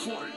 Fight!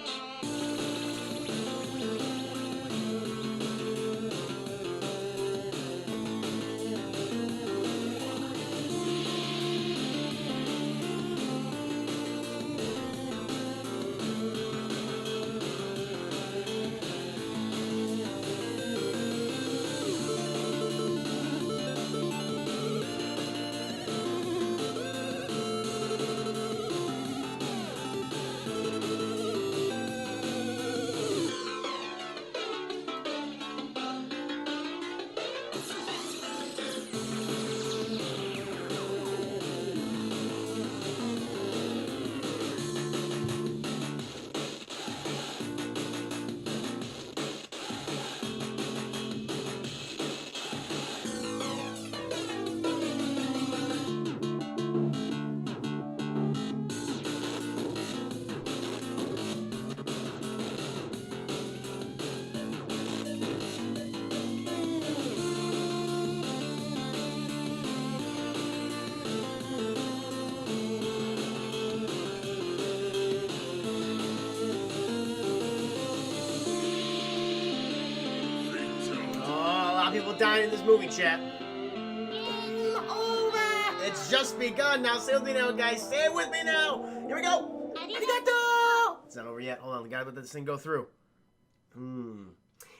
People dying in this movie, chat. Game over! It's just begun now. Say with me now, guys. Say it with me now. Here we go. Arigato! It's not over yet. Hold on. We gotta let this thing go through.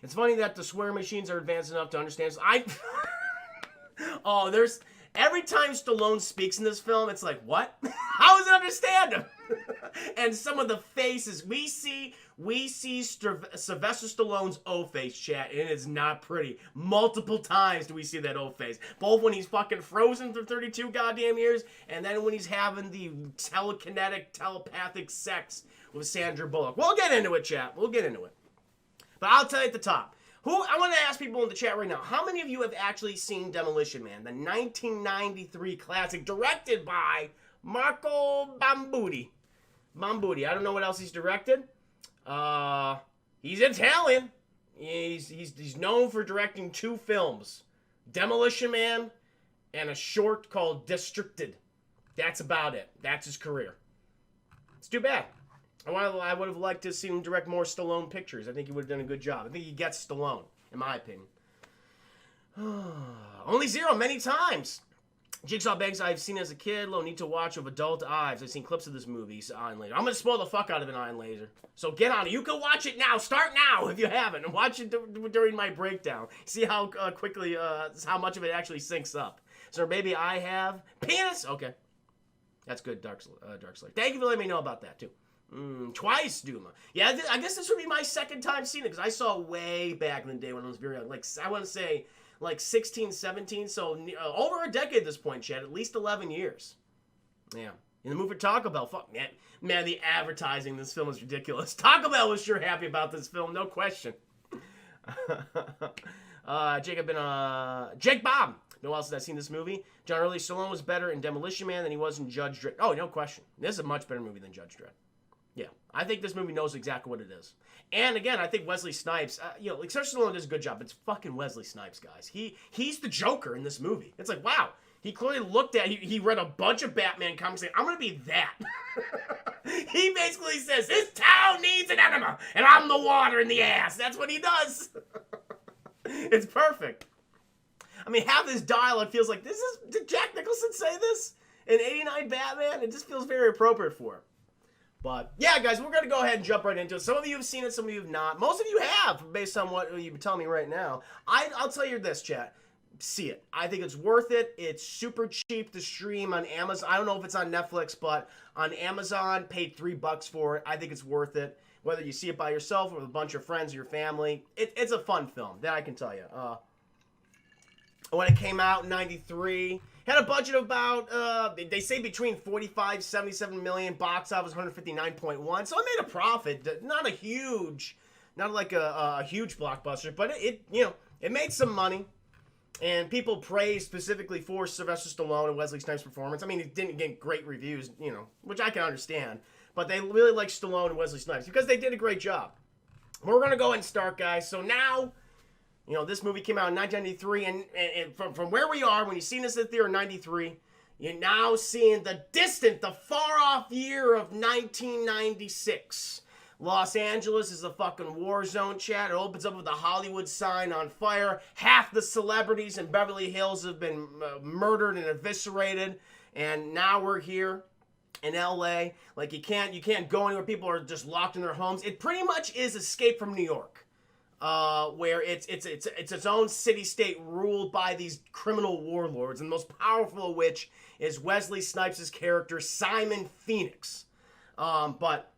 It's funny that the swear machines are advanced enough to understand. Oh, there's... Every time Stallone speaks in this film, it's like, what? How does it understand him? And some of the faces, we see Sylvester Stallone's O-face, chat, and it is not pretty. Multiple times do we see that O-face. Both when he's fucking frozen for 32 goddamn years, and then when he's having the telepathic sex with Sandra Bullock. We'll get into it, chat. We'll get into it. But I'll tell you at the top. I want to ask people in the chat right now, how many of you have actually seen Demolition Man, the 1993 classic directed by Marco Bambuti? I don't know what else he's directed. He's Italian. He's known for directing 2 films, Demolition Man and a short called Districted. That's about it. That's his career. It's too bad. I would have liked to see him direct more Stallone pictures. I think he would have done a good job. I think he gets Stallone, in my opinion. Only Zero many times. Jigsaw Banks I've seen as a kid. Low need to watch with adult eyes. I've seen clips of this movie. Iron Laser. I'm going to spoil the fuck out of an Iron Laser. So get on it. You can watch it now. Start now if you haven't. And watch it during my breakdown. See how quickly, how much of it actually syncs up. So maybe I have penis. Okay. That's good, Dark Slayer. Thank you for letting me know about that, too. Twice, Duma. Yeah, I guess this would be my second time seeing it, because I saw way back in the day when I was very young. Like, I want to say, like 16, 17, so over a decade at this point, Chad. At least 11 years. Yeah. In the movie Taco Bell, fuck, man, the advertising in this film is ridiculous. Taco Bell was sure happy about this film, no question. Jake Bob. No one else has seen this movie. John Early Stallone was better in Demolition Man than he was in Judge Dredd. Oh, no question. This is a much better movie than Judge Dredd. Yeah, I think this movie knows exactly what it is. And again, I think Wesley Snipes, like Sylvester Stallone does a good job. It's fucking Wesley Snipes, guys. He's the Joker in this movie. It's like, wow. He clearly looked at, he read a bunch of Batman comics saying, I'm going to be that. He basically says, this town needs an enema, and I'm the water in the ass. That's what he does. It's perfect. I mean, half this dialogue feels like, did Jack Nicholson say this in 89 Batman? It just feels very appropriate for him. But, yeah, guys, we're going to go ahead and jump right into it. Some of you have seen it, some of you have not. Most of you have, based on what you've been telling me right now. I'll tell you this, chat. See it. I think it's worth it. It's super cheap to stream on Amazon. I don't know if it's on Netflix, but on Amazon, paid $3 for it. I think it's worth it. Whether you see it by yourself or with a bunch of friends or your family, it's a fun film. That I can tell you. When it came out in 93, had a budget of about, they say between 45, 77 million, box office 159.1. So it made a profit. Not a huge, not like a huge blockbuster, but it made some money. And people praised specifically for Sylvester Stallone and Wesley Snipes' performance. I mean, it didn't get great reviews, which I can understand. But they really like Stallone and Wesley Snipes because they did a great job. We're going to go ahead and start, guys. So now, this movie came out in 1993. And from where we are, when you've seen this in the theater in 93, you're now seeing the far-off year of 1996. Los Angeles is a fucking war zone, chat. It opens up with a Hollywood sign on fire. Half the celebrities in Beverly Hills have been murdered and eviscerated. And now we're here in LA. Like, you can't go anywhere. People are just locked in their homes. It pretty much is Escape from New York. Where it's its own city-state ruled by these criminal warlords, and the most powerful of which is Wesley Snipes' character, Simon Phoenix. But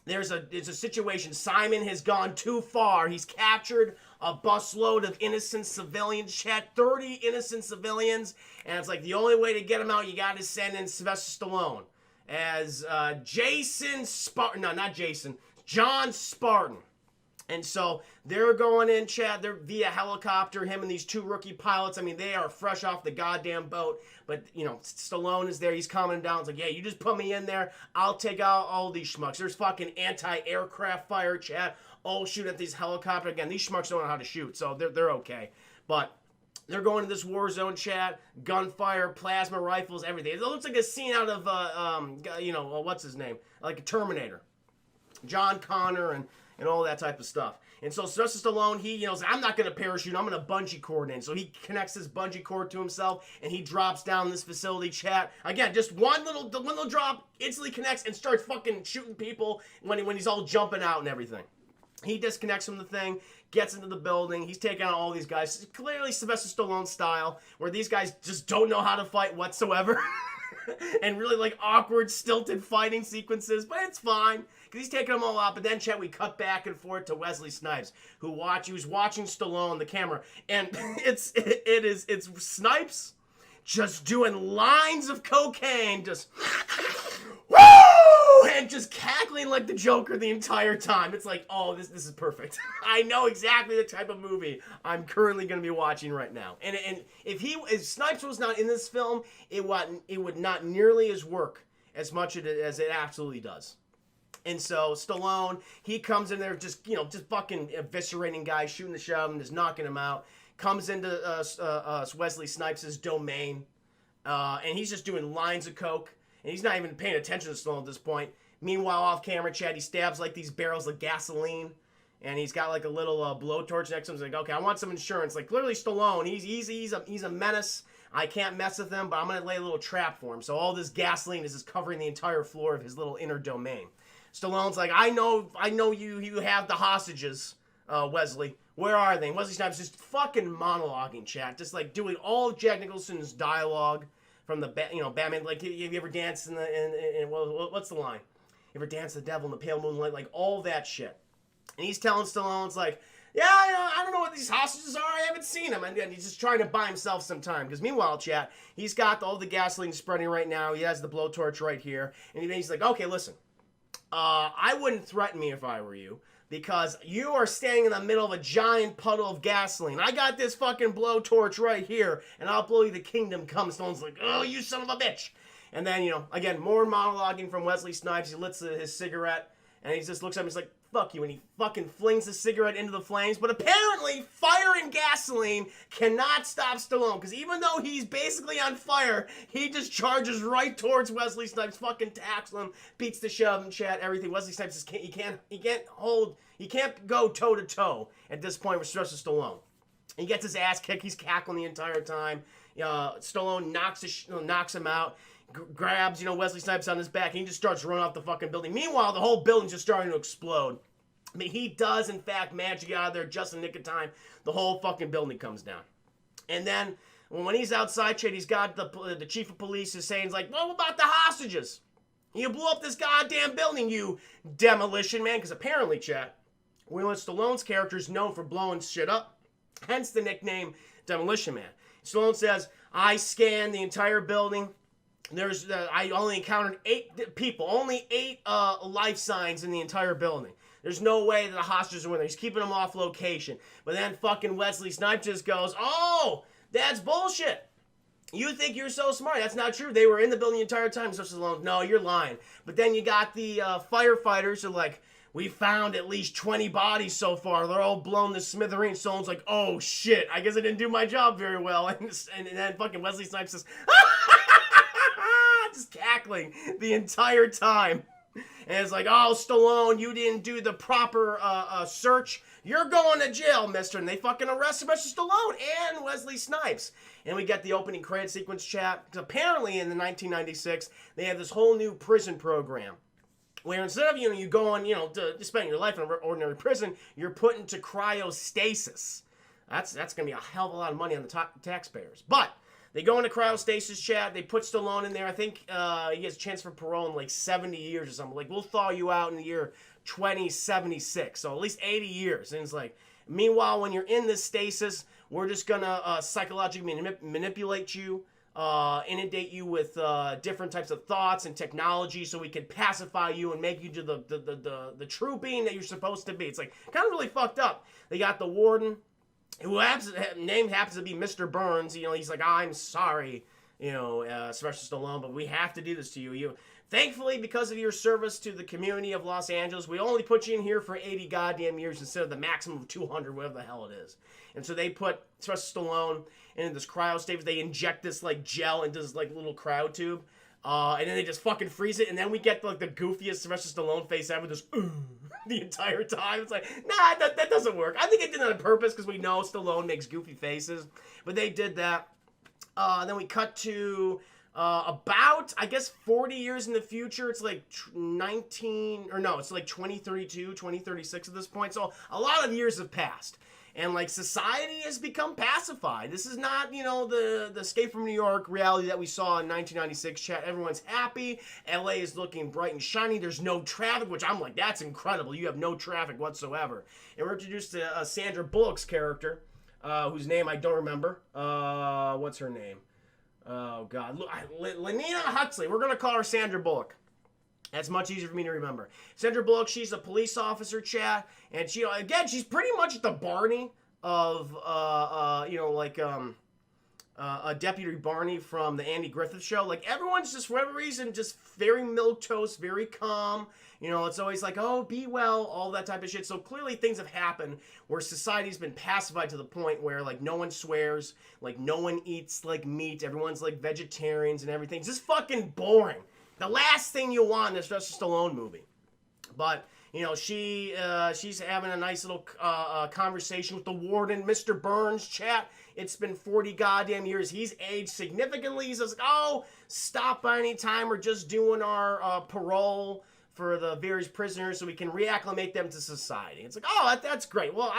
there's a situation. Simon has gone too far. He's captured a busload of innocent civilians, chat, 30 innocent civilians, and it's like the only way to get them out, you got to send in Sylvester Stallone as Jason Spartan. No, not Jason. John Spartan. And so they're going in, chat. They're via helicopter, him and these two rookie pilots. I mean, they are fresh off the goddamn boat. But, you know, Stallone is there. He's calming down. It's like, yeah, you just put me in there. I'll take out all these schmucks. There's fucking anti-aircraft fire, chat. All shoot at these helicopters. Again, these schmucks don't know how to shoot, so they're okay. But they're going to this war zone, chat. Gunfire, plasma rifles, everything. It looks like a scene out of, what's his name? Like a Terminator. John Connor and all that type of stuff. And so Sylvester Stallone, he, I'm not going to parachute, I'm going to bungee cord in. So he connects his bungee cord to himself, and he drops down this facility, chat. Again, just one little drop, instantly connects and starts fucking shooting people when he's all jumping out and everything. He disconnects from the thing, gets into the building, he's taking out all these guys. Clearly Sylvester Stallone style, where these guys just don't know how to fight whatsoever. And really, like, awkward, stilted fighting sequences, but it's fine, because he's taking them all out. But then, chat, we cut back and forth to Wesley Snipes, who's watching Stallone, the camera, and it's Snipes just doing lines of cocaine, just woo, and just cackling like the Joker the entire time. It's like, oh, this is perfect. I know exactly the type of movie I'm currently going to be watching right now. And if Snipes was not in this film, it would not nearly as work as much as it absolutely does. And so Stallone, he comes in there just fucking eviscerating guys, shooting the shit out of him, just knocking him out. Comes into Wesley Snipes' domain, and he's just doing lines of coke. And he's not even paying attention to Stallone at this point. Meanwhile, off camera, Chad, he stabs like these barrels of gasoline. And he's got like a little blowtorch next to him. He's like, okay, I want some insurance. Like, clearly Stallone, he's a menace. I can't mess with him, but I'm going to lay a little trap for him. So all this gasoline is just covering the entire floor of his little inner domain. Stallone's like, I know you have the hostages, Wesley. Where are they? And Wesley Snipes just fucking monologuing, chat. Just like doing all Jack Nicholson's dialogue. From the Batman, like, have you ever danced in what's the line? You ever danced the devil in the pale moonlight? Like, all that shit. And he's telling Stallone, it's like, yeah, I don't know what these hostages are. I haven't seen them. And he's just trying to buy himself some time. Because meanwhile, chat, he's got all the gasoline spreading right now. He has the blowtorch right here. And he's like, okay, listen. I wouldn't threaten me if I were you. Because you are standing in the middle of a giant puddle of gasoline. I got this fucking blowtorch right here, and I'll blow you the kingdom come. Stone's like, oh, you son of a bitch. And then, again, more monologuing from Wesley Snipes. He lit his cigarette, and he just looks at him. He's like, fuck you. And he fucking flings the cigarette into the flames. But apparently, fire and gasoline cannot stop Stallone. Because even though he's basically on fire, he just charges right towards Wesley Snipes, fucking tackles him, beats the shit out of him, chat, everything. Wesley Snipes he can't go toe to toe at this point with Sylvester Stallone. He gets his ass kicked. He's cackling the entire time. Stallone knocks him out. Grabs, Wesley Snipes on his back, and he just starts running off the fucking building. Meanwhile, the whole building's just starting to explode. I mean, he does, in fact, manage to get out of there just in the nick of time. The whole fucking building comes down. And then, when he's outside, Chad, he's got the chief of police is saying, like, what about the hostages? You blew up this goddamn building, you demolition man. Because apparently, Chad, Stallone's character is known for blowing shit up. Hence the nickname Demolition Man. Stallone says, I scanned the entire building. I only encountered 8 people, only 8 life signs in the entire building. There's no way that the hostages are in there. He's keeping them off location. But then fucking Wesley Snipes just goes, oh, that's bullshit. You think you're so smart. That's not true. They were in the building the entire time. So Stallone, no, you're lying. But then you got the firefighters who are like, we found at least 20 bodies so far. They're all blown to smithereens. Someone's like, oh shit, I guess I didn't do my job very well. And then fucking Wesley Snipes says, just cackling the entire time. And it's like, oh, Stallone, you didn't do the proper search. You're going to jail, mister. And they fucking arrest Sylvester Stallone and Wesley Snipes. And we get the opening credit sequence chat. Apparently, in the 1996, they have this whole new prison program where instead of, you going, to spend your life in an ordinary prison, you're put into cryostasis. That's going to be a hell of a lot of money on the taxpayers. But they go into cryostasis chat. They put Stallone in there. I think he has a chance for parole in like 70 years or something. Like, we'll thaw you out in the year 2076. So at least 80 years. And it's like, meanwhile, when you're in this stasis, we're just going to psychologically manipulate you, inundate you with different types of thoughts and technology so we can pacify you and make you do the true being that you're supposed to be. It's like kind of really fucked up. They got the warden, who name happens to be Mr. Burns. He's like, I'm sorry, Sylvester Stallone, but we have to do this to you. Thankfully, because of your service to the community of Los Angeles, we only put you in here for 80 goddamn years instead of the maximum of 200, whatever the hell it is. And so they put Sylvester Stallone in this cryostasis. They inject this like gel into this like little cryo tube, and then they just fucking freeze it. And then we get like the goofiest Sylvester Stallone face ever, just the entire time. It's like, nah, that doesn't work. I think they did that on purpose because we know Stallone makes goofy faces, but they did that. Then we cut to about, I guess, 40 years in the future. It's like 2032, 2036 at this point. So a lot of years have passed. And, like, society has become pacified. This is not, the Escape from New York reality that we saw in 1996. Chat, everyone's happy. LA is looking bright and shiny. There's no traffic, which I'm like, that's incredible. You have no traffic whatsoever. And we're introduced to Sandra Bullock's character, whose name I don't remember. What's her name? Oh, God. Lenina Huxley. We're going to call her Sandra Bullock. That's much easier for me to remember. Sandra Bullock, she's a police officer, chat. And she, again, she's pretty much the Barney of, a Deputy Barney from the Andy Griffith Show. Like, everyone's just, for whatever reason, just very milquetoast, very calm. It's always like, oh, be well, all that type of shit. So clearly things have happened where society's been pacified to the point where, like, no one swears, like, no one eats, like, meat. Everyone's, like, vegetarians and everything. It's just fucking boring. The last thing you want in a Sylvester Stallone movie. But, she's having a nice little conversation with the warden, Mr. Burns, chat. It's been 40 goddamn years. He's aged significantly. He says, oh, stop by any time. We're just doing our parole for the various prisoners so we can reacclimate them to society. It's like, oh, that's great. Well,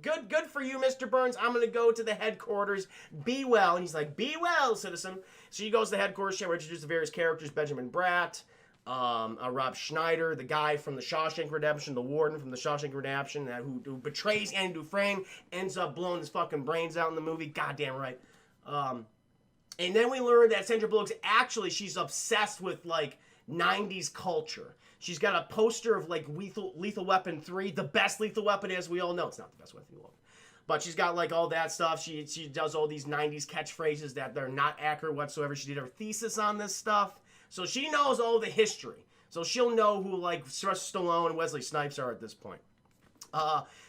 good for you, Mr. Burns. I'm going to go to the headquarters. Be well. And he's like, be well, citizen. So he goes to the headquarters, where introduces the various characters, Benjamin Bratt, Rob Schneider, the guy from the Shawshank Redemption, the warden from the Shawshank Redemption, who betrays Andy Dufresne, ends up blowing his fucking brains out in the movie. Goddamn right. And then we learn that Sandra Bullock's she's obsessed with, like, 90s culture. She's got a poster of, like, Lethal Weapon 3, the best Lethal Weapon, as we all know. It's not the best Lethal Weapon. But she's got, like, all that stuff. She does all these 90s catchphrases that they're not accurate whatsoever. She did her thesis on this stuff. So she knows all the history. So she'll know who, like, Sylvester Stallone and Wesley Snipes are at this point.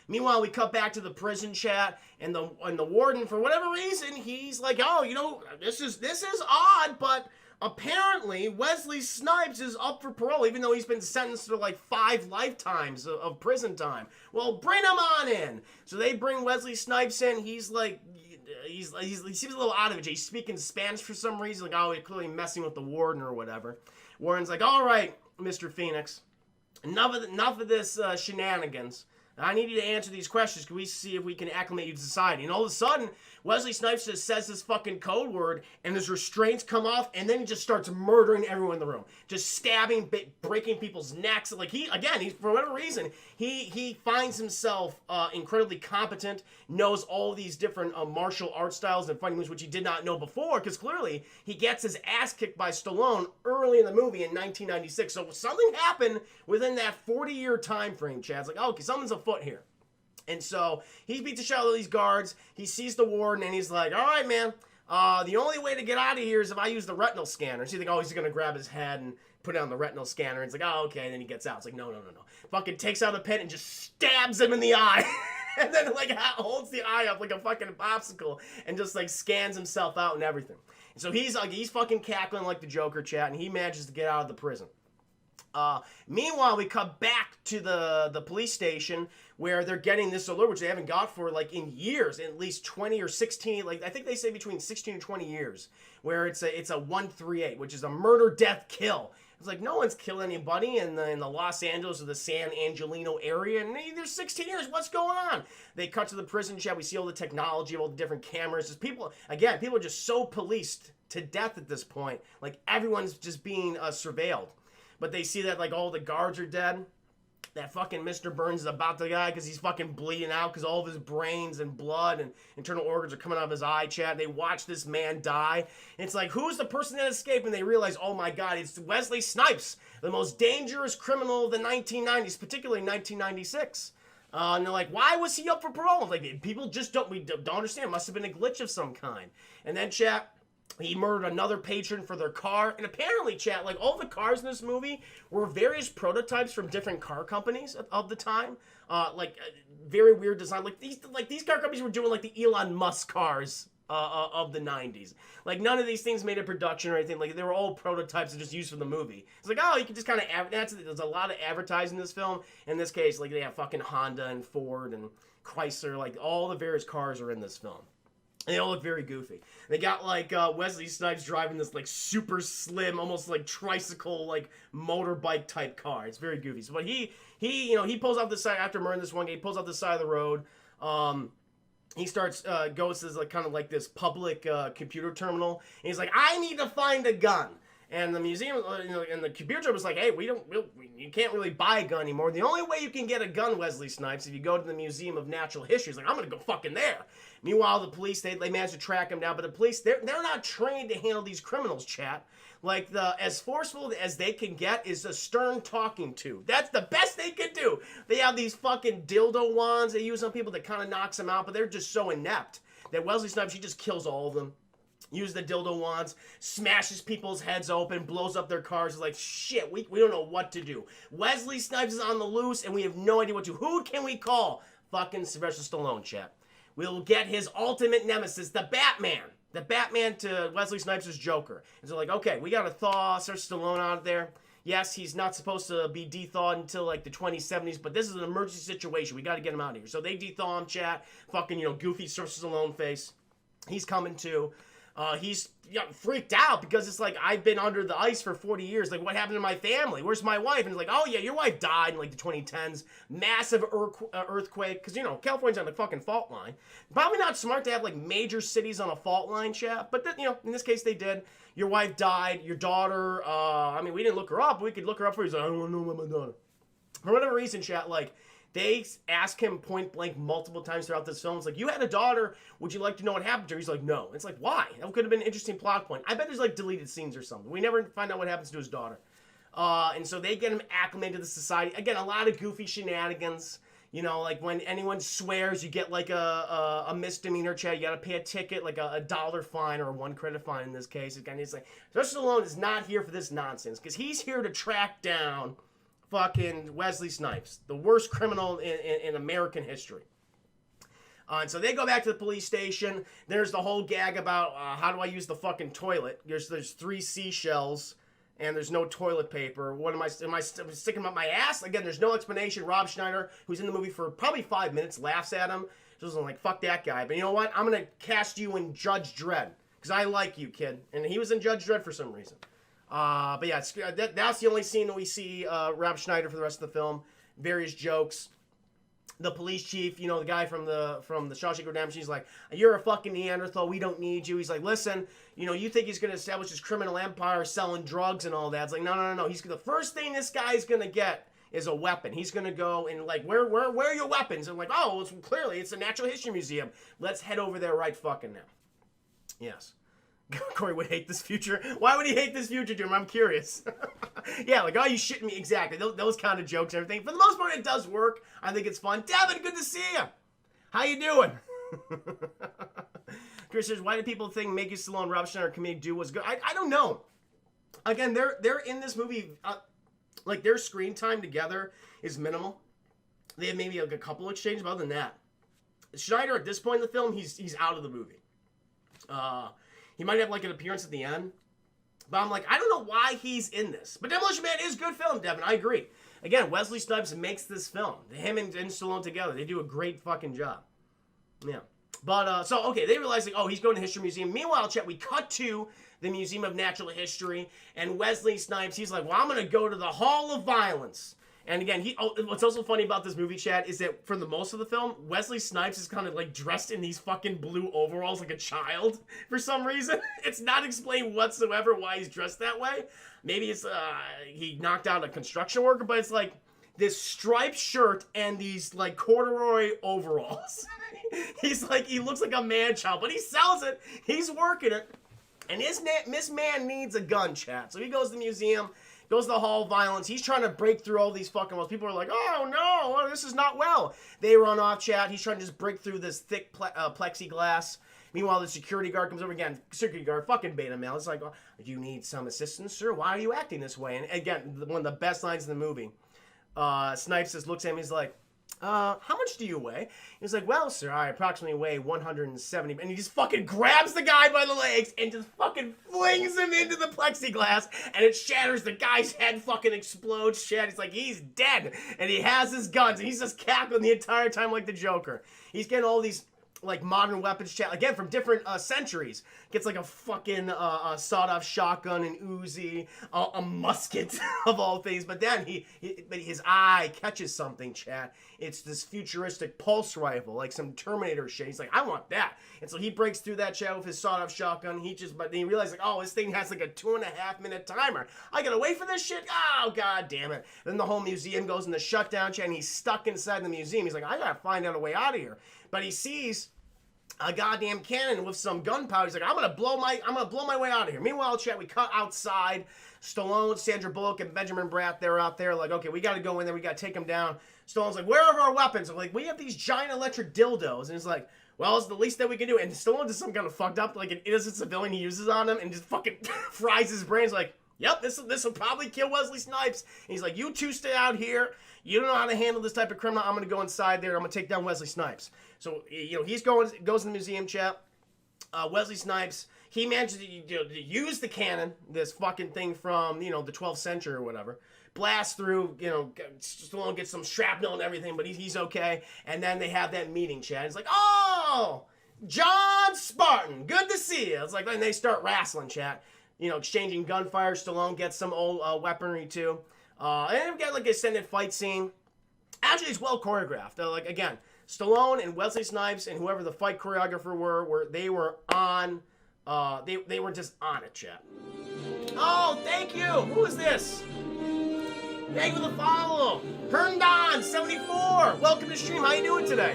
Meanwhile, we cut back to the prison chat, and the warden, for whatever reason, he's like, oh, this is odd, but apparently Wesley Snipes is up for parole, even though he's been sentenced to like 5 lifetimes of prison time. Well, bring him on in. So they bring Wesley Snipes in. He's like, he seems a little out of it. He's speaking Spanish for some reason. Like, oh, he's clearly messing with the warden or whatever. Warden's like, all right, Mr. Phoenix, enough of this shenanigans. I need you to answer these questions. Can we see if we can acclimate you to society? And all of a sudden, Wesley Snipes just says this fucking code word, and his restraints come off, and then he just starts murdering everyone in the room. Just stabbing, breaking people's necks. Like, he's for whatever reason, he finds himself incredibly competent, knows all these different martial art styles and fighting moves, which he did not know before, because clearly he gets his ass kicked by Stallone early in the movie in 1996. So something happened within that 40-year time frame, Chad's like, okay, something's afoot here. And so he beats the shit out of these guards. He sees the warden, and he's like, all right, man, the only way to get out of here is if I use the retinal scanner. So you think, oh, he's going to grab his head and put it on the retinal scanner. And it's like, oh, okay. And then he gets out. It's like, no. Fucking takes out a pen and just stabs him in the eye. And then, like, holds the eye up like a fucking popsicle and just, like, scans himself out and everything. And so he's fucking cackling like the Joker, chat, and he manages to get out of the prison. Meanwhile, we cut back to the police station where they're getting this alert, which they haven't got for like in years, at least 20 or 16, like I think they say between 16 and 20 years, where it's a 138, which is a murder, death, kill. It's like no one's killed anybody in the Los Angeles or the San Angelino area, and there's 16 years. What's going on? They cut to the prison chat. We see all the technology, all the different cameras. Just people are just so policed to death at this point. Like everyone's just being surveilled. But they see that like all the guards are dead. That fucking Mr. Burns is about to die because he's fucking bleeding out because all of his brains and blood and internal organs are coming out of his eye, chat. They watch this man die. It's like, who's the person that escaped? And they realize, oh my God, it's Wesley Snipes, the most dangerous criminal of the 1990s, particularly 1996. And they're like, why was he up for parole? Like, people just don't understand. It must have been a glitch of some kind. And then, chat, he murdered another patron for their car. And apparently, chat, like all the cars in this movie were various prototypes from different car companies of the time. Very weird design. Like these car companies were doing like the Elon Musk cars of the 90s. Like none of these things made a production or anything. Like they were all prototypes and just used for the movie. It's like, oh, you can just kind of there's a lot of advertising in this film. In this case, like they have fucking Honda and Ford and Chrysler. Like all the various cars are in this film. And they all look very goofy. They got like Wesley Snipes driving this like super slim, almost like tricycle, like motorbike type car. It's very goofy. So, but he pulls off the side after murdering this one guy. He pulls off the side of the road. He starts goes to like kind of like this public computer terminal. And he's like, I need to find a gun. And the museum and the computer terminal was like, hey, you can't really buy a gun anymore. The only way you can get a gun, Wesley Snipes, if you go to the Museum of Natural History. He's like, I'm gonna go fucking there. Meanwhile, the police, they managed to track him down, but the police, they're not trained to handle these criminals, chat. Like, as forceful as they can get is a stern talking to. That's the best they can do. They have these fucking dildo wands they use on people that kind of knocks them out, but they're just so inept that Wesley Snipes, he just kills all of them. Use the dildo wands, smashes people's heads open, blows up their cars. It's like, shit, we don't know what to do. Wesley Snipes is on the loose, and we have no idea what to do. Who can we call? Fucking Sylvester Stallone, chat. We'll get his ultimate nemesis, the Batman. The Batman to Wesley Snipes' Joker. And so like, okay, we gotta thaw Sylvester Stallone out there. Yes, he's not supposed to be de-thawed until like the 2070s, but this is an emergency situation. We gotta get him out of here. So they de-thaw him, chat. Fucking, goofy Sylvester Stallone face. He's coming too. He's freaked out because it's like, I've been under the ice for 40 years. Like, what happened to my family? Where's my wife? And he's like, oh, yeah, your wife died in, like, the 2010s. Massive earthquake. Because, California's on the fucking fault line. Probably not smart to have, like, major cities on a fault line, chat. But, in this case, they did. Your wife died. Your daughter, we didn't look her up. We could look her up for you. He's like, I don't want to know about my daughter. For whatever reason, chat, like, they ask him point blank multiple times throughout this film. It's like, you had a daughter. Would you like to know what happened to her? He's like, no. It's like, why? That could have been an interesting plot point. I bet there's like deleted scenes or something. We never find out what happens to his daughter. And so they get him acclimated to the society. Again, a lot of goofy shenanigans. Like when anyone swears, you get like a misdemeanor chat. You got to pay a ticket, like a $1 fine or a 1 credit fine in this case. It's like, Sylvester Stallone is not here for this nonsense because he's here to track down fucking Wesley Snipes, the worst criminal in American history. And so they go back to the police station. There's the whole gag about how do I use the fucking toilet? There's 3 seashells and there's no toilet paper. What am I sticking them up my ass? Again, there's no explanation. Rob Schneider, who's in the movie for probably 5 minutes, laughs at him. Just like, fuck that guy. But you know what? I'm going to cast you in Judge Dredd because I like you, kid. And he was in Judge Dredd for some reason. But yeah, that's the only scene that we see Rob Schneider for the rest of the film. Various jokes. The police chief, the guy from the Shawshank Redemption, he's like, you're a fucking Neanderthal, we don't need you. He's like, listen, you think he's going to establish his criminal empire selling drugs and all that. It's like, no. The first thing this guy's going to get is a weapon. He's going to go and like, where are your weapons? And like, oh, clearly it's a Natural History Museum. Let's head over there right fucking now. Yes. Corey would hate this future. Why would he hate this future, Jim? I'm curious. Yeah, like, oh, you shitting me. Exactly. Those kind of jokes and everything. For the most part, it does work. I think it's fun. Devin, good to see you. How you doing? Chris says, why do people think Maggie Stallone and Rob Schneider comedic duo was good? I don't know. Again, they're in this movie, like, their screen time together is minimal. They have maybe like a couple exchanges, but other than that, Schneider, at this point in the film, he's out of the movie. He might have like an appearance at the end, But I'm like, I don't know why he's in this. But Demolition Man is a good film, Devin. I agree. Again, Wesley Snipes makes this film. Him and Stallone together, they do a great fucking job. Yeah. But, so, okay, they realize, like, oh, he's going to History Museum. Meanwhile, chat, we cut to the Museum of Natural History, and Wesley Snipes, he's like, well, I'm going to go to the Hall of Violence. And again, what's also funny about this movie, chat, is that for the most of the film, Wesley Snipes is kind of, like, dressed in these fucking blue overalls like a child for some reason. It's not explained whatsoever why he's dressed that way. Maybe it's, he knocked out a construction worker, but it's like this striped shirt and these, like, corduroy overalls. He's like, he looks like a man-child, but he sells it. He's working it. And this man needs a gun, chat. So he goes to the museum, goes to the Hall of Violence. He's trying to break through all these fucking walls. People are like, oh, no, this is not well. They run off, chat. He's trying to just break through this thick plexiglass. Meanwhile, the security guard comes over again. Security guard, fucking beta male. It's like, oh, do you need some assistance, sir? Why are you acting this way? And again, one of the best lines in the movie. Snipes just looks at him. He's like, how much do you weigh? He's like, well, sir, I approximately weigh 170. And he just fucking grabs the guy by the legs and just fucking flings him into the plexiglass. And it shatters. The guy's head fucking explodes. He's like, he's dead. And he has his guns. And he's just cackling the entire time like the Joker. He's getting all these, like, modern weapons, chat, again, from different centuries. Gets, like, a fucking sawed-off shotgun, an Uzi, a musket, of all things. But then but his eye catches something, chat. It's this futuristic pulse rifle, like some Terminator shit. He's like, I want that. And so he breaks through that, chat, with his sawed-off shotgun. But then he realizes, like, oh, this thing has, like, a 2.5-minute timer. I gotta wait for this shit? Oh, god damn it. Then the whole museum goes into shutdown, chat, and he's stuck inside the museum. He's like, I gotta find out a way out of here. But he sees a goddamn cannon with some gunpowder. He's like, I'm gonna blow my way out of here. Meanwhile, chat, we cut outside. Stallone, Sandra Bullock, and Benjamin Bratt, they're out there like, okay, we gotta go in there, we gotta take him down. Stallone's like, where are our weapons? I'm like, we have these giant electric dildos. And he's like, well, it's the least that we can do. And Stallone does some kind of fucked up, like an innocent civilian he uses on him and just fucking fries his brains like, yep, this will probably kill Wesley Snipes. And he's like, you two stay out here. You don't know how to handle this type of criminal. I'm going to go inside there. I'm going to take down Wesley Snipes. So, you know, goes in the museum, chat. Wesley Snipes, he manages to use the cannon, this fucking thing from, you know, the 12th century or whatever. Blast through, you know, Stallone gets some shrapnel and everything, but he's okay. And then they have that meeting, chat. It's like, oh, John Spartan, good to see you. It's like, and they start wrestling, chat. You know, exchanging gunfire. Stallone gets some old weaponry, too. And then we get, like, an extended fight scene. Actually, it's well choreographed. Like, again, Stallone and Wesley Snipes and whoever the fight choreographer they were on, they were just on it, chat. Oh, thank you! Who is this? Thank you for the follow! Herndon74! Welcome to stream, how you doing today?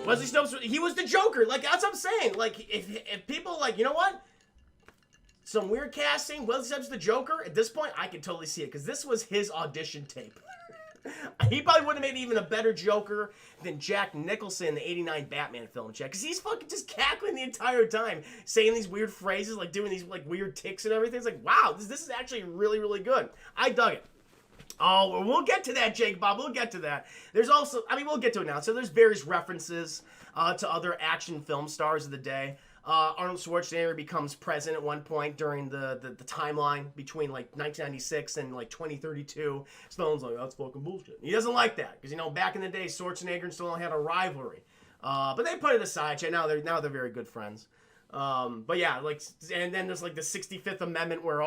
Wesley Snipes, he was the Joker. Like, that's what I'm saying. Like, if people, like, you know what? Some weird casting, Wesley Snipes the Joker, at this point, I can totally see it, because this was his audition tape. He probably would have made even a better Joker than Jack Nicholson in the 89 Batman film, chat, because he's fucking just cackling the entire time, saying these weird phrases, like doing these, like, weird ticks and everything. It's like, wow, this is actually really, really good. I dug it. Oh, well, we'll get to that, Jake Bob. We'll get to that. There's also, I mean, we'll get to it now. So there's various references to other action film stars of the day. Arnold Schwarzenegger becomes president at one point during the timeline between, like, 1996 and, like, 2032. Stallone's like, that's fucking bullshit. He doesn't like that because, you know, back in the day, Schwarzenegger and Stallone had a rivalry. But they put it aside. Now they're very good friends. But yeah, like, and then there's, like, the 65th Amendment where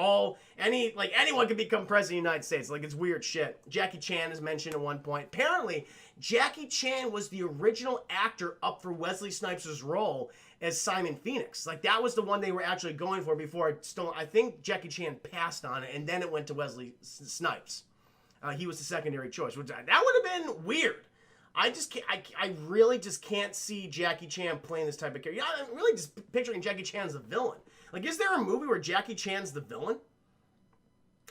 anyone can become president of the United States. Like, it's weird shit. Jackie Chan is mentioned at one point. Apparently, Jackie Chan was the original actor up for Wesley Snipes' role as Simon Phoenix. Like, that was the one they were actually going for before I think Jackie Chan passed on it, and then it went to Wesley Snipes. He was the secondary choice, which that would have been weird. I really just can't see Jackie Chan playing this type of character. Yeah, I'm really just picturing Jackie Chan as the villain. Like, is there a movie where Jackie Chan's the villain?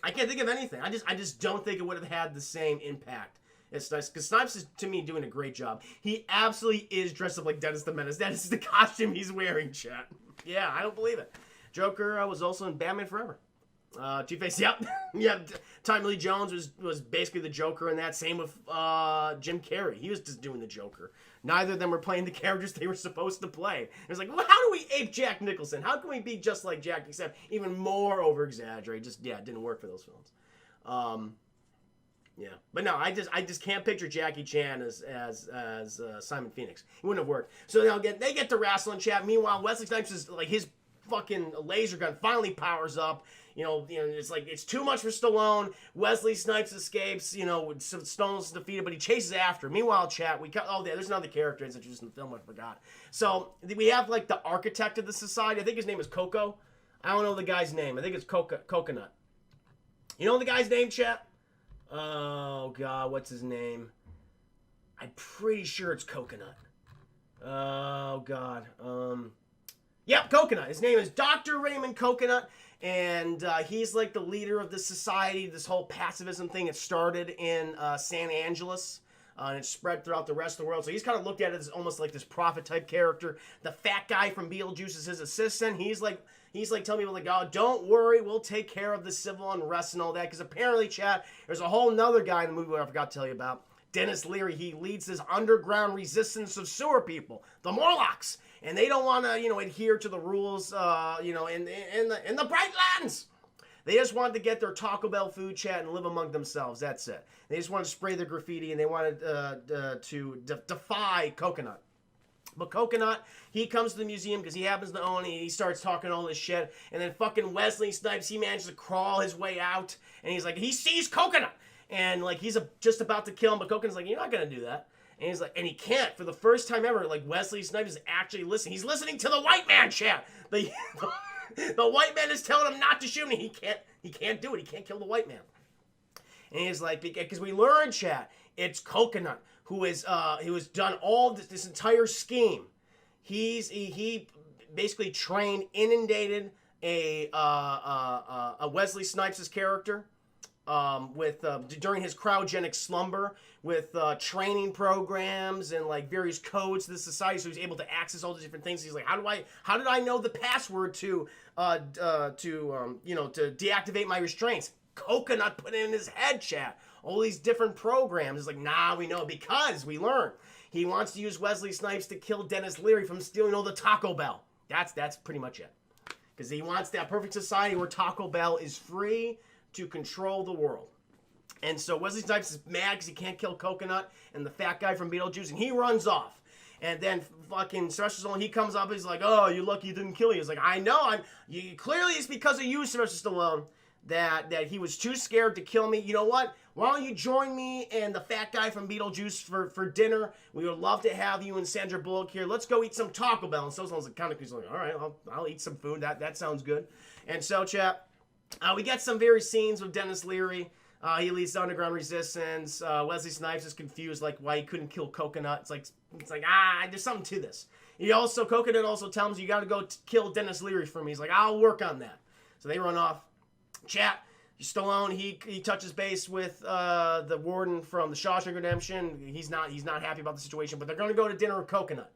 I can't think of anything. I just don't think it would have had the same impact as Snipes, because Snipes is, to me, doing a great job. He absolutely is dressed up like Dennis the Menace. That is the costume he's wearing, chat. Yeah, I don't believe it. Joker was also in Batman Forever. Two-Face, yep. Yep. Tommy Lee Jones was basically the Joker in that. Same with Jim Carrey. He was just doing the Joker. Neither of them were playing the characters they were supposed to play. It was like, well, how do we ape Jack Nicholson? How can we be just like Jack, except even more over-exaggerated? Just, yeah, it didn't work for those films. Yeah. But no, I just can't picture Jackie Chan as Simon Phoenix. It wouldn't have worked. So they get to wrestling chat. Meanwhile, Wesley Snipes is like, his fucking laser gun finally powers up. You know, it's like, it's too much for Stallone. Wesley Snipes escapes. You know, Stallone's defeated, but he chases after. Meanwhile, chat, there's another character introduced in the film I forgot. So we have like the architect of the society. I think his name is Coco. I don't know the guy's name. I think it's Coconut. You know the guy's name, chat? Oh God, what's his name? I'm pretty sure it's Coconut. Oh God. Yep, Coconut. His name is Dr. Raymond Coconut. And he's like the leader of this society, this whole pacifism thing. It started in San Angeles, and it spread throughout the rest of the world. So he's kind of looked at it as almost like this prophet-type character. The fat guy from Beetlejuice is his assistant. He's like telling people, like, oh, don't worry, we'll take care of the civil unrest and all that. Because apparently, chat, there's a whole nother guy in the movie I forgot to tell you about. Dennis Leary. He leads this underground resistance of sewer people, the Morlocks. And they don't want to, adhere to the rules, in the Bright Lands. They just wanted to get their Taco Bell food chat and live among themselves. That's it. They just wanted to spray their graffiti, and they wanted to defy Coconut. But Coconut, he comes to the museum because he happens to own it. He starts talking all this shit. And then fucking Wesley Snipes, he manages to crawl his way out. And he's like, he sees Coconut. And like, he's just about to kill him. But Coconut's like, you're not going to do that. And he's like, and he can't. For the first time ever, like, Wesley Snipes is actually listening. He's listening to the white man chat. The white man is telling him not to shoot me. He can't do it. He can't kill the white man. And he's like, because we learned, chat, it's Coconut who has done all this entire scheme. He basically trained, inundated a Wesley Snipes' character during his cryogenic slumber with training programs and like various codes to the society, so he's able to access all the different things. He's like, how did I know the password to deactivate my restraints? Coconut put it in his head, chat. All these different programs. It's like, nah, we know because we learned. He wants to use Wesley Snipes to kill Dennis Leary from stealing all the Taco Bell. That's pretty much it. Because he wants that perfect society where Taco Bell is free to control the world. And so Wesley Snipes is mad because he can't kill Coconut and the fat guy from Beetlejuice, and he runs off. And then fucking Sylvester Stallone, he comes up, he's like, oh, you're lucky you didn't kill you. He's like, I know, clearly it's because of you, Sylvester Stallone, that he was too scared to kill me. You know what? Why don't you join me and the fat guy from Beetlejuice for dinner? We would love to have you and Sandra Bullock here. Let's go eat some Taco Bell. And Stallone's like, he's like, all right, I'll eat some food. That sounds good. And so, chap, we get some various scenes with Dennis Leary. He leads the underground resistance. Wesley Snipes is confused, like why he couldn't kill Coconut. It's like there's something to this. Coconut also tells him, you got to go kill Dennis Leary for me. He's like, I'll work on that. So they run off. Chat. Stallone, he touches base with the warden from the Shawshank Redemption. He's not happy about the situation, but they're going to go to dinner with Coconut.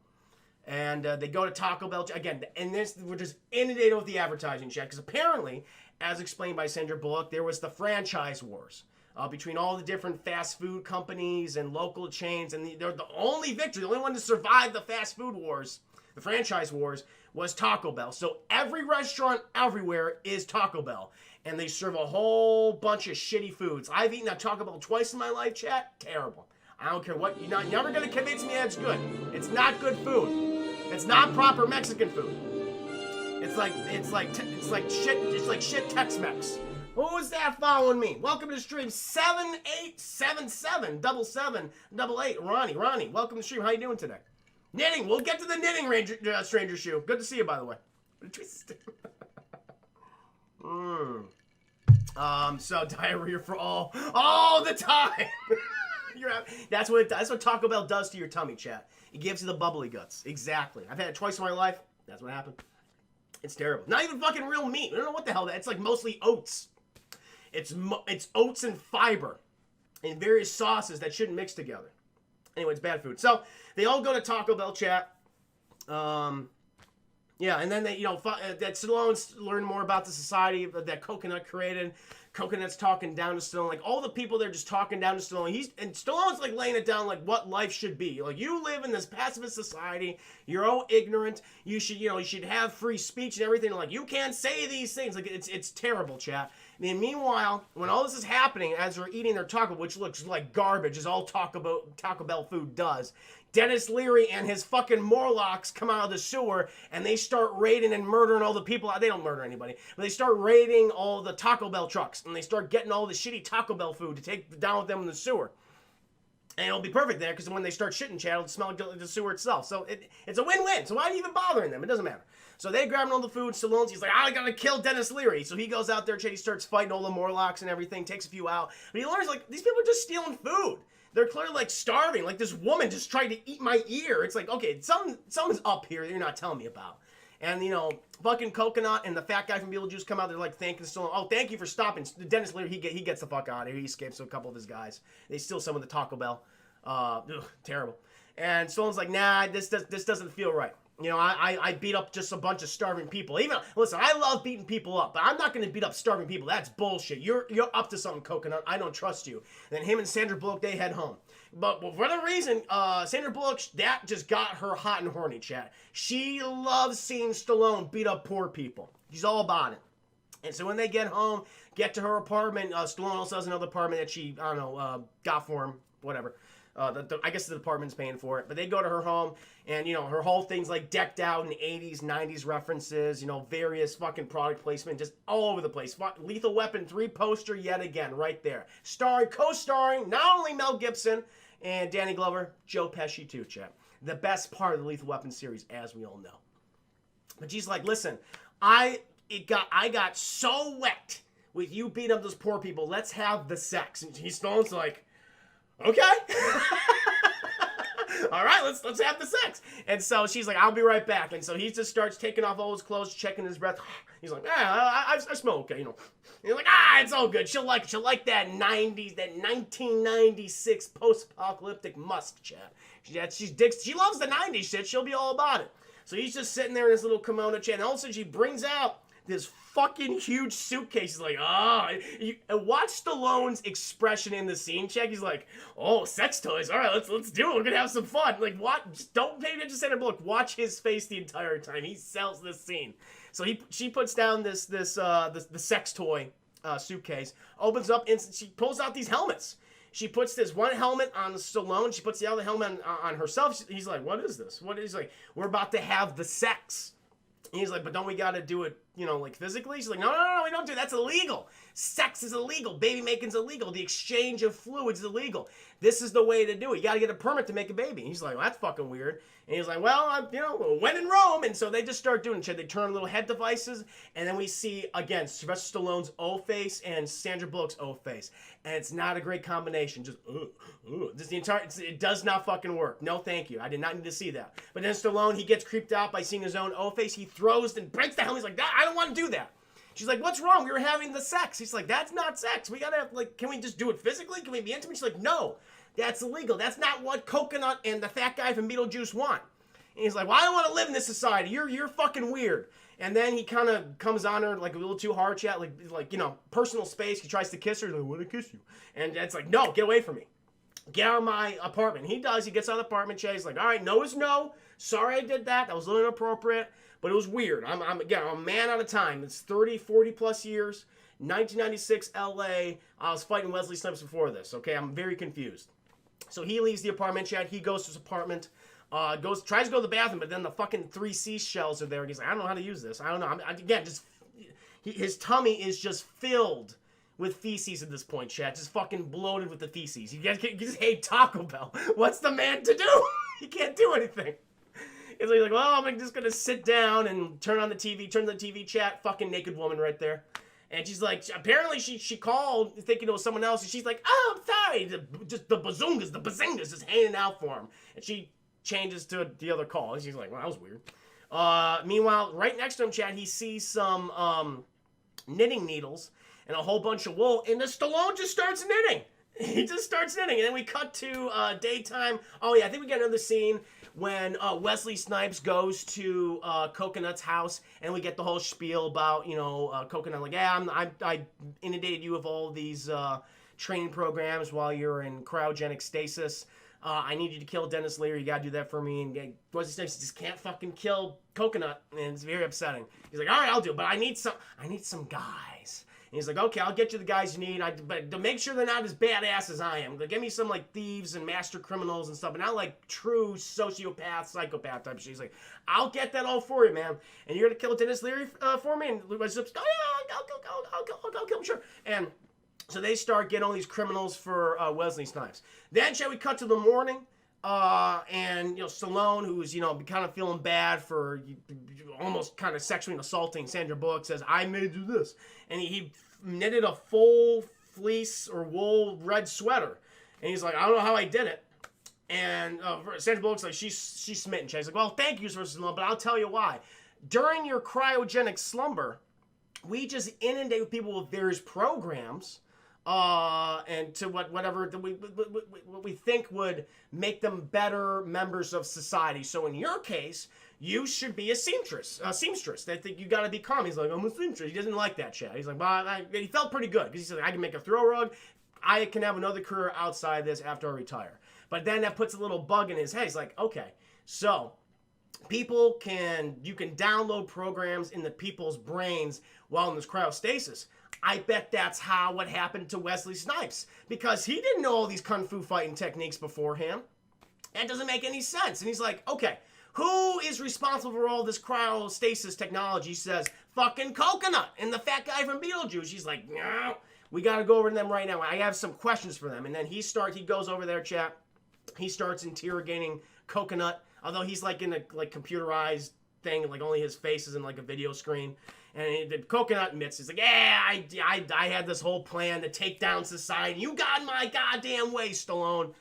And they go to Taco Bell again. And we're just inundated with the advertising, chat, because apparently, as explained by Sandra Bullock, there was the franchise wars between all the different fast food companies and local chains, and they're the only victory, the only one to survive the fast food wars, the franchise wars, was Taco Bell. So every restaurant everywhere is Taco Bell, and they serve a whole bunch of shitty foods. I've eaten at Taco Bell twice in my life, chat. Terrible. I don't care what. You're never gonna convince me that it's good. It's not good food. It's not proper Mexican food. It's like shit Tex-Mex. Who is that following me? Welcome to the stream. 78777788. Ronnie, welcome to the stream. How you doing today? Knitting. We'll get to the knitting stranger shoe. Good to see you, by the way. So diarrhea for all the time. That's what Taco Bell does to your tummy, chat. It gives you the bubbly guts. Exactly. I've had it twice in my life. That's what happened. It's terrible. Not even fucking real meat. I don't know what the hell that. It's like mostly oats. It's oats and fiber in various sauces that shouldn't mix together. Anyway, it's bad food. So they all go to Taco Bell, chat. Yeah, and then they, that Stallone's learn more about the society that Coconut created. Coconut's talking down to Stallone, like all the people they're just talking down to Stallone. And Stallone's like laying it down like what life should be. Like you live in this pacifist society, you're all ignorant. You should have free speech and everything. Like you can't say these things. Like it's terrible, chat. And meanwhile, when all this is happening, as they're eating their taco, which looks like garbage, as all Taco Bell food does, Dennis Leary and his fucking Morlocks come out of the sewer and they start raiding and murdering all the people. They don't murder anybody, but they start raiding all the Taco Bell trucks and they start getting all the shitty Taco Bell food to take down with them in the sewer. And it'll be perfect there because when they start shitting, Chad, it'll smell like the sewer itself. So it's a win-win. So why are you even bothering them? It doesn't matter. So they grabbing all the food. Stallone's, he's like, I gotta kill Dennis Leary. So he goes out there, Chad, he starts fighting all the Morlocks and everything, takes a few out. But he learns, like, these people are just stealing food. They're clearly, like, starving. Like, this woman just tried to eat my ear. It's like, okay, something's up here that you're not telling me about. And, fucking Coconut and the fat guy from Beetlejuice come out. They're like, thanking Stallone. Oh, thank you for stopping. Dennis Leary, he gets the fuck out of here. He escapes with a couple of his guys. They steal some of the Taco Bell. Terrible. And Stallone's like, nah, this doesn't feel right. I beat up just a bunch of starving people. Listen, I love beating people up, but I'm not going to beat up starving people. That's bullshit. You're up to something, Coconut. I don't trust you. And then him and Sandra Bullock, they head home. But for whatever reason, Sandra Bullock, that just got her hot and horny, chat. She loves seeing Stallone beat up poor people. She's all about it. And so when they get home, get to her apartment, Stallone also has another apartment that she, got for him, whatever. I guess the department's paying for it. But they go to her home, and, her whole thing's, like, decked out in 80s, 90s references, various fucking product placement, just all over the place. Lethal Weapon 3 poster yet again, right there. Co-starring, not only Mel Gibson and Danny Glover, Joe Pesci too, chat. The best part of the Lethal Weapon series, as we all know. But she's like, listen, I got so wet with you beating up those poor people. Let's have the sex. And Stallone's like, okay. All right, let's have the sex. And so she's like, I'll be right back. And so he just starts taking off all his clothes, checking his breath. He's like, I smell okay, He's like, it's all good. She'll like that 90s, that 1996 post-apocalyptic musk, chat. She loves the 90s shit. She'll be all about it. So he's just sitting there in his little kimono, chat. And all of a sudden she brings out this fucking huge suitcase. He's like, watch Stallone's expression in the scene, check. He's like, oh, sex toys. All right, let's do it. We're gonna have some fun. Like, what? Just don't pay attention to Sandra Bullock. Watch his face the entire time. He sells this scene. So she puts down the sex toy suitcase, opens up, and she pulls out these helmets. She puts this one helmet on Stallone. She puts the other helmet on herself. He's like, what is this? He's like, we're about to have the sex. And he's like, but don't we got to do it, like physically? She's like, no, we don't do it. That's illegal. Sex is illegal. Baby making's illegal. The exchange of fluids is illegal. This is the way to do it. You got to get a permit to make a baby. And he's like, well, that's fucking weird. And he's like, well, when in Rome. And so they just start doing shit. They turn little head devices. And then we see, again, Sylvester Stallone's O-face and Sandra Bullock's O-face. And it's not a great combination. Just, Just it does not fucking work. No, thank you. I did not need to see that. But then Stallone, he gets creeped out by seeing his own O-face. He throws and breaks the helmet. He's like, I don't want to do that. She's like, what's wrong? We were having the sex. He's like, that's not sex. We gotta, can we just do it physically? Can we be intimate? She's like, no, that's illegal. That's not what Coconut and the fat guy from Beetlejuice want. And he's like, well, I don't want to live in this society. You're fucking weird. And then he kind of comes on her like a little too hard, chat, like personal space. He tries to kiss her. He's like, I want to kiss you. And it's like, no, get away from me. Get out of my apartment. He does. He gets out of the apartment, chat. He's like, all right, no is no. Sorry I did that. That was a little inappropriate. But it was weird. I'm a man out of time. It's 30, 40 plus years. 1996 LA. I was fighting Wesley Snipes before this. Okay, I'm very confused. So he leaves the apartment, chat. He goes to his apartment. Tries to go to the bathroom, but then the fucking 3 seashells are there, and he's like, I don't know how to use this. I don't know. His tummy is just filled with feces at this point, chat. Just fucking bloated with the feces. You just hate Taco Bell. What's the man to do? He can't do anything. He's like, well, I'm just gonna sit down and turn on the TV, turn the TV chat, fucking naked woman right there. And she's like, apparently she called thinking it was someone else, and she's like, oh, I'm sorry. The bazingas is hanging out for him. And she changes to the other call. And she's like, well, that was weird. Meanwhile, right next to him, chat, he sees some knitting needles and a whole bunch of wool, and the Stallone just starts knitting. He just starts knitting, and then we cut to daytime. Oh yeah, I think we get another scene when Wesley Snipes goes to Coconut's house, and we get the whole spiel about Coconut, like, yeah, I inundated you with all these training programs while you're in cryogenic stasis. I need you to kill Dennis Leary. You gotta do that for me. And Wesley Snipes just can't fucking kill Coconut, and it's very upsetting. He's like, all right, I'll do it, but I need some guys. And he's like, okay, I'll get you the guys you need, but to make sure they're not as badass as I am. Give me some, like, thieves and master criminals and stuff, but not, like, true sociopath, psychopath type shit. He's like, I'll get that all for you, man. And you're going to kill Dennis Leary for me? And Wesley Snipes, oh, yeah, I'll kill him, sure. And so they start getting all these criminals for Wesley Snipes. Then, shall we cut to the morning? And Stallone, who's kind of feeling bad for almost kind of sexually assaulting Sandra Bullock, says, I may do this, and he knitted a full fleece or wool red sweater, and he's like, I don't know how I did it. And Sandra Bullock's like, she's smitten. She's like, well, thank you, Sir Stallone, but I'll tell you why. During your cryogenic slumber, we just inundate with people with various programs. And to whatever what we think would make them better members of society. So in your case, you should be a seamstress. They think you got to be calm. He's like, I'm a seamstress. He doesn't like that shit. He's like, well, he felt pretty good because he said, I can make a throw rug. I can have another career outside this after I retire. But then that puts a little bug in his head. He's like, okay, so you can download programs in the people's brains while in this cryostasis. I bet that's what happened to Wesley Snipes, because he didn't know all these kung fu fighting techniques beforehand. That doesn't make any sense. And he's like, okay, who is responsible for all this cryostasis technology? He says, fucking Coconut and the fat guy from Beetlejuice. He's like, no, we got to go over to them right now. I have some questions for them. And then he goes over there, chat. He starts interrogating Coconut, although he's like in a computerized thing, like only his face is in like a video screen. And the Coconut admits, he's like, yeah, I had this whole plan to take down society. You got in my goddamn way, Stallone.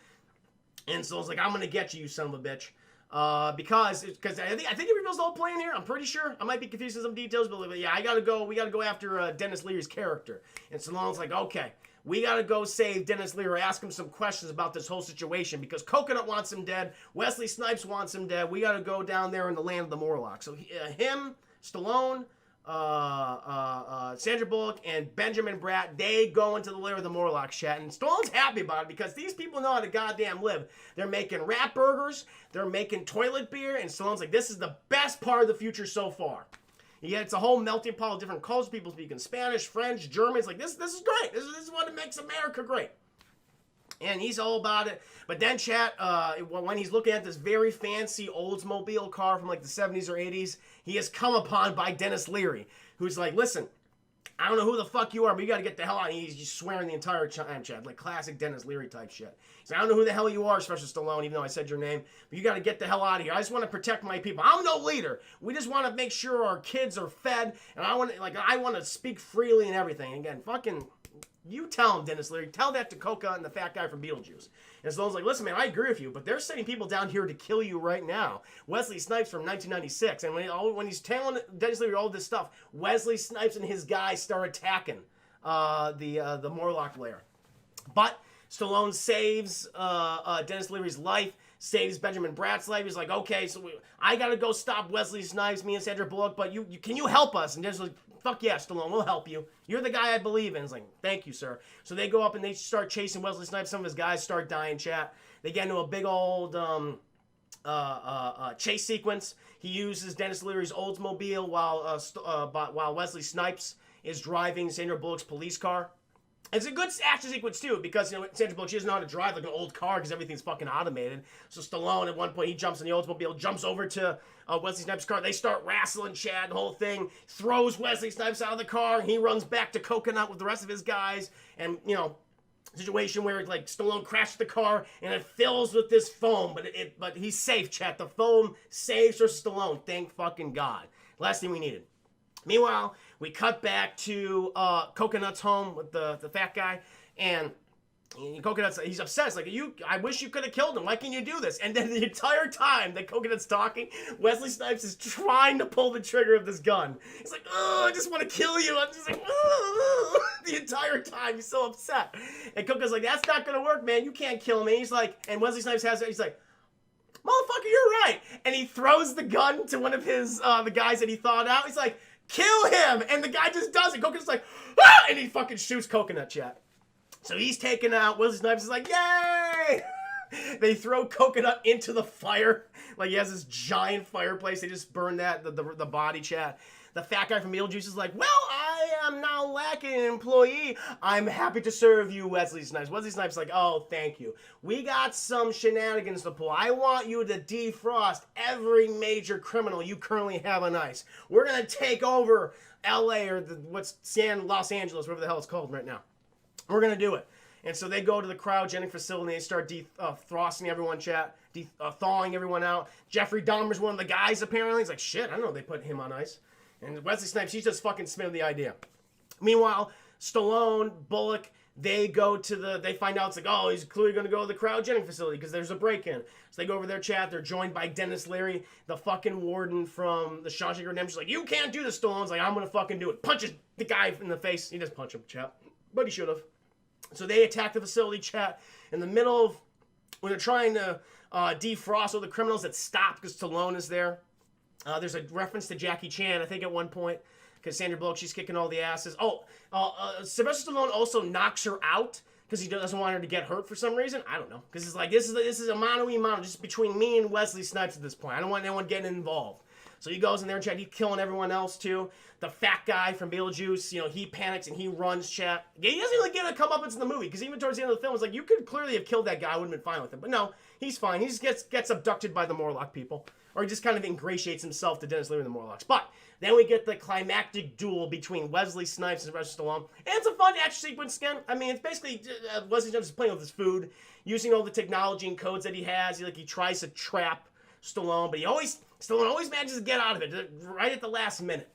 And Stallone's like, I'm going to get you, you son of a bitch. Because I think he reveals the whole plan here. I'm pretty sure. I might be confusing some details, but yeah, we got to go after Dennis Leary's character. And Stallone's like, okay, we got to go save Dennis Leary, ask him some questions about this whole situation, because Coconut wants him dead. Wesley Snipes wants him dead. We got to go down there in the land of the Morlocks. So him, Stallone, Sandra Bullock, and Benjamin Bratt, they go into the lair of the Morlocks, chat, and Stallone's happy about it because these people know how to goddamn live. They're making rat burgers, they're making toilet beer, and Stallone's like, this is the best part of the future so far. Yeah, it's a whole melting pot of different cultures, people speaking Spanish, French, German. It's like, this is great. This is what makes America great. And he's all about it. But then, chat, when he's looking at this very fancy Oldsmobile car from like the 70s or 80s, he is come upon by Dennis Leary, who's like, listen, I don't know who the fuck you are, but you got to get the hell out. And he's just swearing the entire time, chat, like classic Dennis Leary type shit. He's like, I don't know who the hell you are, Special Stallone, even though I said your name, but you got to get the hell out of here. I just want to protect my people. I'm no leader. We just want to make sure our kids are fed, and I want to speak freely and everything. And again, fucking... You tell him, Dennis Leary. Tell that to Coca and the fat guy from Beetlejuice. And Stallone's like, listen, man, I agree with you, but they're sending people down here to kill you right now. Wesley Snipes from 1996. And when he's telling Dennis Leary all this stuff, Wesley Snipes and his guys start attacking the Morlock lair. But Stallone saves Dennis Leary's life, saves Benjamin Bratt's life. He's like, okay, so I got to go stop Wesley Snipes, me and Sandra Bullock, but can you help us? And Dennis like, fuck yeah, Stallone, we'll help you. You're the guy I believe in. It's like, thank you, sir. So they go up and they start chasing Wesley Snipes. Some of his guys start dying, chat. They get into a big old chase sequence. He uses Dennis Leary's Oldsmobile while Wesley Snipes is driving Sandra Bullock's police car. It's a good action sequence, too, because, Sandra Bullock, she doesn't know how to drive like an old car because everything's fucking automated. So Stallone, at one point, he jumps in the Oldsmobile, jumps over to Wesley Snipes' car. They start wrestling, Chad, the whole thing. Throws Wesley Snipes out of the car. He runs back to Coconut with the rest of his guys. And, situation where, like, Stallone crashed the car and it fills with this foam. But he's safe, Chad. The foam saves Stallone. Thank fucking God. Last thing we needed. Meanwhile, we cut back to Coconut's home with the fat guy, and And Coconut's, he's upset. It's like, I wish you could have killed him. Why can't you do this? And then the entire time that Coconut's talking, Wesley Snipes is trying to pull the trigger of this gun. He's like, oh, I just want to kill you. I'm just like, oh, the entire time. He's so upset. And Coconut's like, that's not going to work, man. You can't kill me. He's like, and Wesley Snipes has it. He's like, motherfucker, you're right. And he throws the gun to one of his, the guys that he thawed out. He's like, kill him. And the guy just does it. Coconut's like, ah! And he fucking shoots Coconut, chat. So he's taken out. Wesley Snipes is like, yay! They throw Coconut into the fire. Like he has this giant fireplace. They just burn that, the body, chat. The fat guy from Beetlejuice is like, well, I am now lacking an employee. I'm happy to serve you, Wesley Snipes. Wesley Snipes is like, oh, thank you. We got some shenanigans to pull. I want you to defrost every major criminal you currently have on ice. We're going to take over L.A. or Los Angeles, whatever the hell it's called right now. We're going to do it. And so they go to the cryogenic facility and they start defrosting everyone, chat, thawing everyone out. Jeffrey Dahmer's one of the guys, apparently. He's like, shit, I don't know they put him on ice. And Wesley Snipes, he's just fucking smitten the idea. Meanwhile, Stallone, Bullock, they find out, it's like, oh, he's clearly going to go to the cryogenic facility because there's a break-in. So they go over there, chat. They're joined by Dennis Leary, the fucking warden from the Shawshank Redemption. She's like, you can't do this, Stallone's like, I'm going to fucking do it. Punches the guy in the face. He doesn't punch him, chat. But he should have. So they attack the facility, chat. In the middle of, when they're trying to defrost all the criminals that stop because Stallone is there. There's a reference to Jackie Chan, I think, at one point. Because Sandra Bullock, she's kicking all the asses. Sylvester Stallone also knocks her out because he doesn't want her to get hurt for some reason. I don't know. Because it's like, this is a mano-a-mano just between me and Wesley Snipes at this point. I don't want anyone getting involved. So he goes in there and chat. He's killing everyone else too. The fat guy from Beetlejuice, he panics and he runs, chat. He doesn't really get a comeuppance in the movie because even towards the end of the film, it's like, you could clearly have killed that guy. I would have been fine with him. But no, he's fine. He just gets abducted by the Morlock people. Or he just kind of ingratiates himself to Dennis Leary and the Morlocks. But then we get the climactic duel between Wesley Snipes and Sylvester Stallone. And it's a fun action sequence again. I mean, it's basically Wesley Snipes is playing with his food, using all the technology and codes that he has. He tries to trap Stallone, but Stallone always manages to get out of it right at the last minute.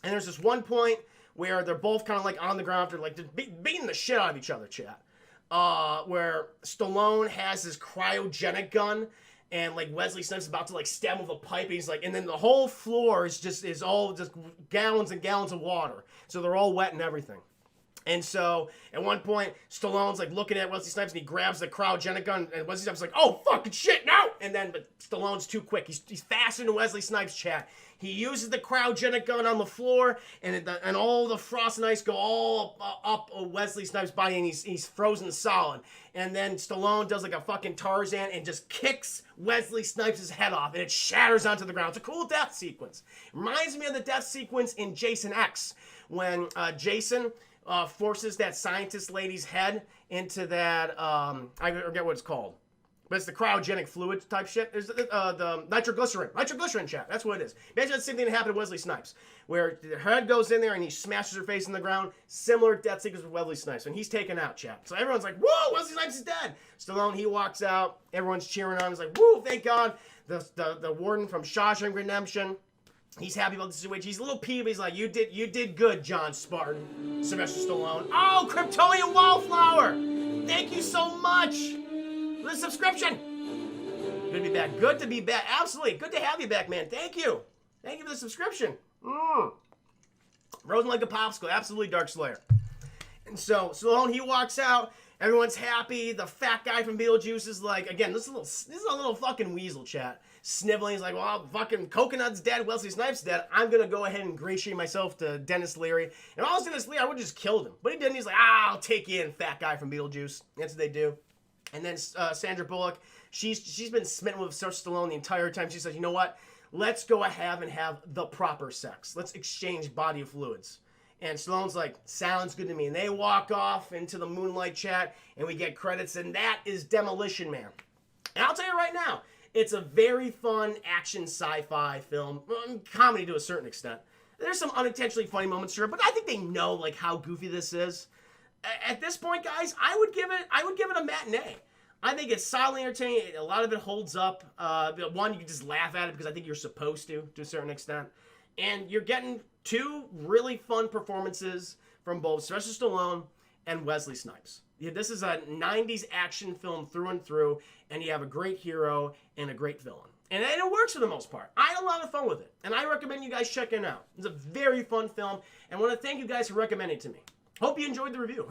And there's this one point where they're both kind of like on the ground after like beating the shit out of each other, chat. Where Stallone has his cryogenic gun, and like Wesley Snipes is about to like stab him with a pipe. And he's like, and then the whole floor is all just gallons and gallons of water, so they're all wet and everything. And so, at one point, Stallone's like looking at Wesley Snipes and he grabs the cryogenic gun and Wesley Snipes is like, oh, fucking shit, no! But Stallone's too quick. He's faster than Wesley Snipes, chat. He uses the cryogenic gun on the floor and all the frost and ice go all up Wesley Snipes' body and he's frozen solid. And then Stallone does like a fucking Tarzan and just kicks Wesley Snipes' head off and it shatters onto the ground. It's a cool death sequence. It reminds me of the death sequence in Jason X when Jason forces that scientist lady's head into that, I forget what it's called. But it's the cryogenic fluid type shit. There's the nitroglycerin. Nitroglycerin, chat. That's what it is. Imagine the same thing that happened to Wesley Snipes. Where her head goes in there and he smashes her face in the ground. Similar death sequence with Wesley Snipes. And he's taken out, chat. So everyone's like, whoa, Wesley Snipes is dead. Stallone, he walks out. Everyone's cheering on. He's like, whoa, thank God. The warden from Shawshank Redemption. He's happy about the situation. He's a little peeved. He's like, you did good, John Spartan. Sylvester Stallone. Oh, Kryptonian Wallflower. Thank you so much. The subscription. Good to be back. Good to be back. Absolutely. Good to have you back, man. Thank you. Thank you for the subscription. Frozen like a popsicle. Absolutely, Dark Slayer. And so Stallone, he walks out. Everyone's happy. The fat guy from Beetlejuice is like, again, this is a little fucking weasel, chat. Sniveling. He's like, well, fucking Coconut's dead. Wesley Snipes dead. I'm going to go ahead and ingratiate myself to Dennis Leary. And honestly, Dennis Leary, I would have just killed him. But he didn't. He's like, I'll take you in, fat guy from Beetlejuice. That's what they do. And then Sandra Bullock, she's been smitten with Sylvester Stallone the entire time. She says, you know what? Let's go ahead and have the proper sex. Let's exchange body fluids. And Stallone's like, sounds good to me. And they walk off into the moonlight, chat, and we get credits. And that is Demolition Man. And I'll tell you right now, it's a very fun action sci-fi film. Comedy to a certain extent. There's some unintentionally funny moments here, but I think they know like how goofy this is. At this point, guys, I would give it a matinee. I think it's solidly entertaining. A lot of it holds up. One, you can just laugh at it because I think you're supposed to a certain extent. And you're getting two really fun performances from both Sylvester Stallone and Wesley Snipes. Yeah, this is a 90s action film through and through, and you have a great hero and a great villain. And it works for the most part. I had a lot of fun with it, and I recommend you guys checking it out. It's a very fun film, and I want to thank you guys for recommending it to me. Hope you enjoyed the review.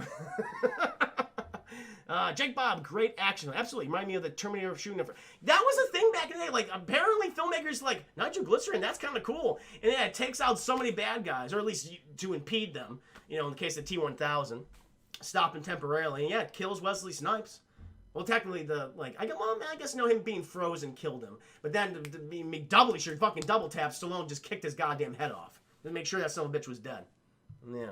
Jake Bob, great action. Absolutely. Remind me of the Terminator shooting. That was a thing back in the day. Like, apparently filmmakers like, nitroglycerin, that's kind of cool. And yeah, it takes out so many bad guys, or at least to impede them. You know, in the case of T-1000, stopping temporarily. And yeah, it kills Wesley Snipes. Well, technically, I guess him being frozen killed him. But then, to be doubly sure, fucking double tap, Stallone just kicked his goddamn head off. To make sure that son of a bitch was dead. Yeah.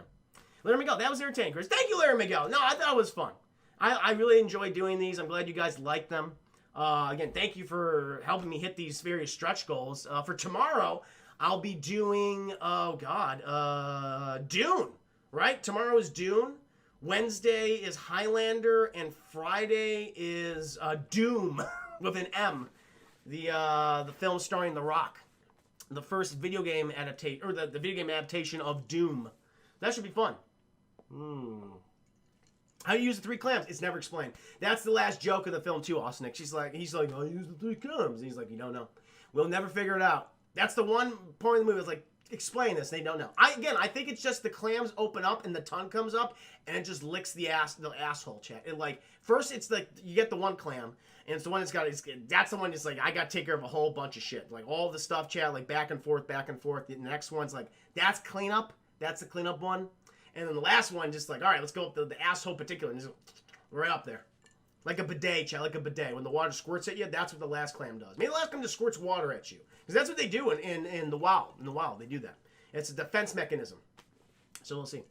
Larry Miguel, that was entertaining, Chris. Thank you, Larry Miguel. No, I thought it was fun. I really enjoy doing these. I'm glad you guys like them. Again, thank you for helping me hit these various stretch goals. For tomorrow, I'll be doing, Dune, right? Tomorrow is Dune. Wednesday is Highlander, and Friday is Doom with an M. The film starring The Rock. The first video game adaptation, or the video game adaptation of Doom. That should be fun. How do you use the 3 clams? It's never explained. That's the last joke of the film too, Austin. He's like, I use the 3 clams. And he's like, you don't know. We'll never figure it out. That's the one point of the movie. It's like, explain this. They don't know. I think it's just the clams open up and the tongue comes up and it just licks the asshole chat. It like, first it's like, you get the one clam and it's the one that's the one that's like, I got to take care of a whole bunch of shit. Like all the stuff chat, like back and forth. The next one's like, that's cleanup. That's the cleanup one. And then the last one, just like, all right, let's go with the asshole particular. And just right up there. Like a bidet, chat, like a bidet. When the water squirts at you, that's what the last clam does. Maybe the last clam just squirts water at you. Because that's what they do in the WoW. In the WoW, they do that. It's a defense mechanism. So we'll see.